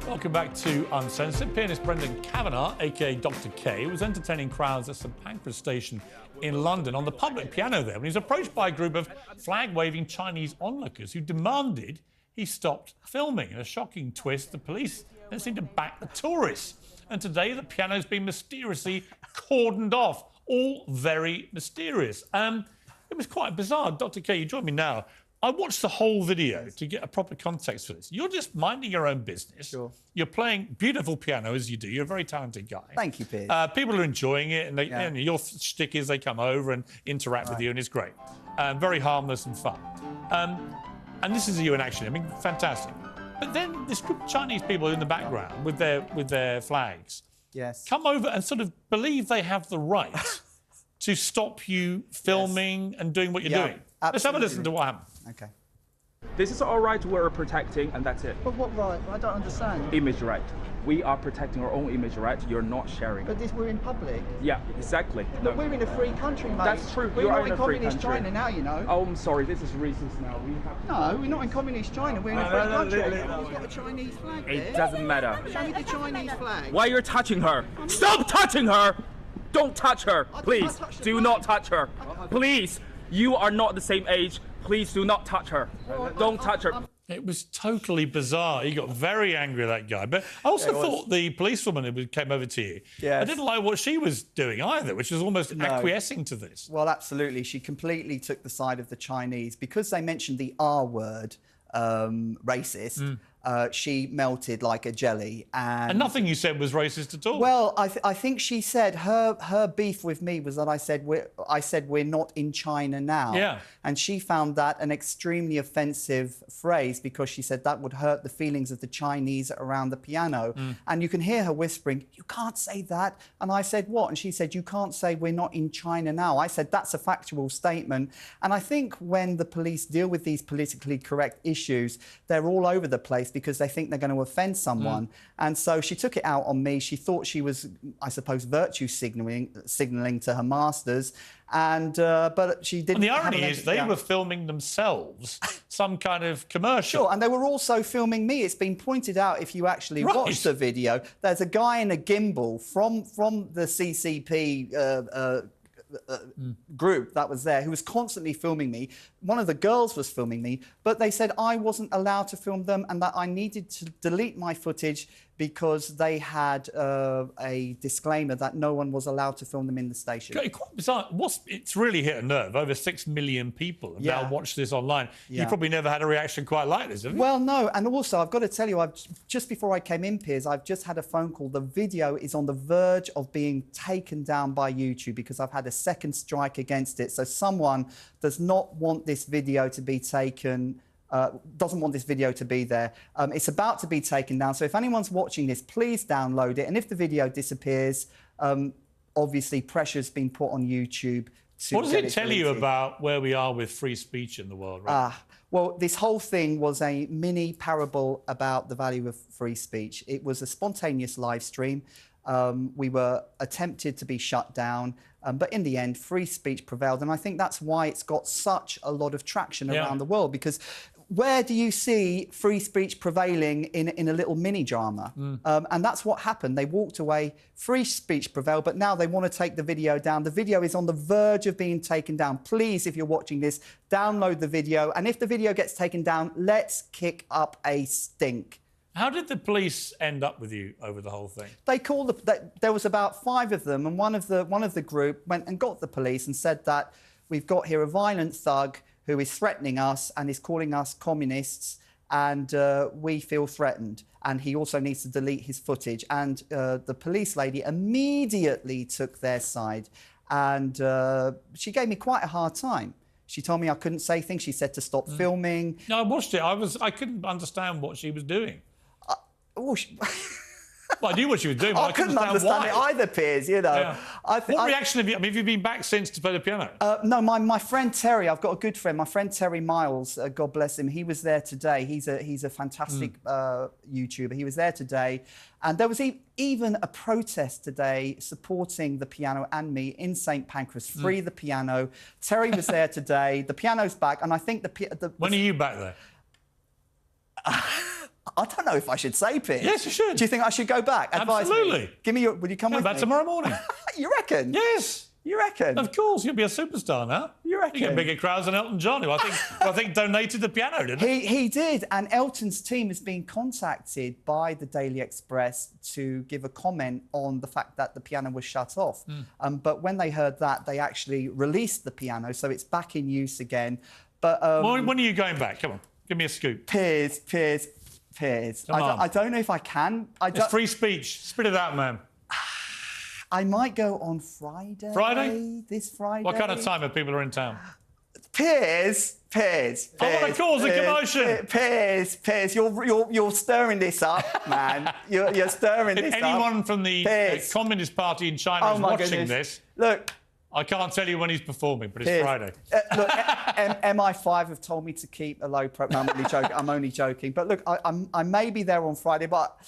Welcome back to Uncensored. Pianist Brendan Kavanagh, a.k.a. Dr. K, was entertaining crowds at St Pancras station in London on the public piano there when he was approached by a group of flag-waving Chinese onlookers who demanded he stopped filming. In a shocking twist, the police then seemed to back the tourists. And today, the piano's been mysteriously cordoned off. All very mysterious. It was quite bizarre. Dr. K, you join me now. I watched the whole video to get a proper context for this. You're just minding your own business. Sure. You're playing beautiful piano, as you do. You're a very talented guy. Thank you, Piers. People are enjoying it, and, and your shtick is they come over and interact with you, and it's great. Very harmless and fun. And this is you in action. I mean, fantastic. But then this group of Chinese people in the background with their flags come over and sort of believe they have the right to stop you filming and doing what you're doing. Absolutely. Let's have a listen to what happened. Okay. This is our right we're protecting, and that's it. But what right? I don't understand. Image right. We are protecting our own image right. You're not sharing. But we're in public. Yeah, exactly. Look, we're in a free country, mate. That's true. We're not in communist China now, you know. Oh, I'm sorry. This is racist now. We have. No, we're not in communist China. We're in a free country. We've got a Chinese flag there. It doesn't matter. Show me the Chinese flag. Why you're touching her? Stop touching her! Don't touch her, please. Do not touch her, please. You are not the same age. Please do not touch her. Don't touch her. It was totally bizarre. He got very angry at that guy. But I also thought the policewoman who came over to you, I didn't like what she was doing either, which was almost acquiescing to this. Well, absolutely. She completely took the side of the Chinese. Because they mentioned the R word, racist, she melted like a jelly. And nothing you said was racist at all. Well, I think she said her beef with me was that I said we're not in China now. Yeah. And she found that an extremely offensive phrase because she said that would hurt the feelings of the Chinese around the piano. And you can hear her whispering, "You can't say that." And I said, "What?" And she said, "You can't say we're not in China now." I said, "That's a factual statement." And I think when the police deal with these politically correct issues, they're all over the place because they think they're going to offend someone. And so she took it out on me. She thought she was, I suppose, virtue signalling to her masters. And but she didn't. And the irony is they were filming themselves some kind of commercial. Sure, and they were also filming me. It's been pointed out if you actually watch the video. There's a guy in a gimbal from the CCP group that was there who was constantly filming me. One of the girls was filming me, but they said I wasn't allowed to film them and that I needed to delete my footage because they had a disclaimer that no one was allowed to film them in the station. Quite bizarre. It's really hit a nerve. Over 6 million people have now watched this online. You probably never had a reaction quite like this, have you? Well, no. And also, I've got to tell you, just before I came in, Piers, I've just had a phone call. The video is on the verge of being taken down by YouTube because I've had a second strike against it. So someone does not want this video to be taken. Doesn't want this video to be there. It's about to be taken down. So if anyone's watching this, please download it. And if the video disappears, obviously pressure's been put on YouTube to What does it tell you about where we are with free speech in the world right now? Well, this whole thing was a mini parable about the value of free speech. It was a spontaneous live stream. We were attempted to be shut down, but in the end, free speech prevailed. And I think that's why it's got such a lot of traction around the world, because where do you see free speech prevailing in a little mini-drama? And that's what happened. They walked away, free speech prevailed, but now they want to take the video down. The video is on the verge of being taken down. Please, if you're watching this, download the video. And if the video gets taken down, let's kick up a stink. How did the police end up with you over the whole thing? They called there was about 5 of them, and one of the group went and got the police and said that we've got here a violent thug who is threatening us and is calling us communists, and we feel threatened. And he also needs to delete his footage. And the police lady immediately took their side, and she gave me quite a hard time. She told me I couldn't say things. She said to stop filming. No, I watched it. I couldn't understand what she was doing. Well, I knew what she was doing, but I couldn't understand it either, Piers, you know. What reaction have you... I mean, have you been back since to play the piano? No, my friend Terry, I've got a good friend, my friend Terry Miles, God bless him, he was there today. He's a fantastic YouTuber. He was there today. And there was even a protest today supporting the piano and me in St Pancras. Free the piano. Terry was there today. The piano's back, and I think When are you back there? I don't know if I should say, Piers. Yes, you should. Do you think I should go back? Advise me. Absolutely. Give me your... Would you come with Back me? tomorrow morning. You reckon? Yes. You reckon? Of course, you'll be a superstar now. You reckon? You get bigger crowds than Elton John, who I think donated the piano, didn't he? He did, and Elton's team has been contacted by the Daily Express to give a comment on the fact that the piano was shut off. But when they heard that, they actually released the piano, so it's back in use again. But When are you going back? Come on, give me a scoop. Piers. Come on. I don't know if I can. It's free speech. Spit it out, man. I might go on Friday. Friday? This Friday. What kind of time if people are in town? Piers. I want to cause a commotion. Piers, you're stirring this up, man. You're stirring this up. If anyone from the Communist Party in China is watching this, look, I can't tell you when he's performing, but it's Piers, Friday. Look, MI5 have told me to keep a low profile. No, I'm only joking. But look, I may be there on Friday, but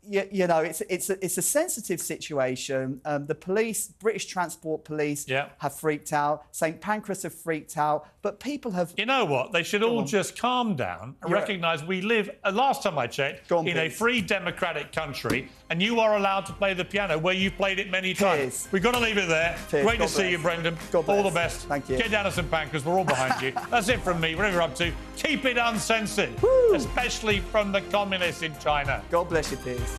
you know, it's a sensitive situation. The police, British Transport Police, have freaked out. St Pancras have freaked out. But people have... You know what? They should all just calm down and recognise we live, last time I checked, in a free democratic country, and you are allowed to play the piano where you've played it many times. We've got to leave it there. Great to see you, Brendan. All the best. Thank you. Get down to St Pancras. We're all behind you. That's it from me. Whatever you're up to, keep it uncensored, especially from the communists in China. God bless you, Piers.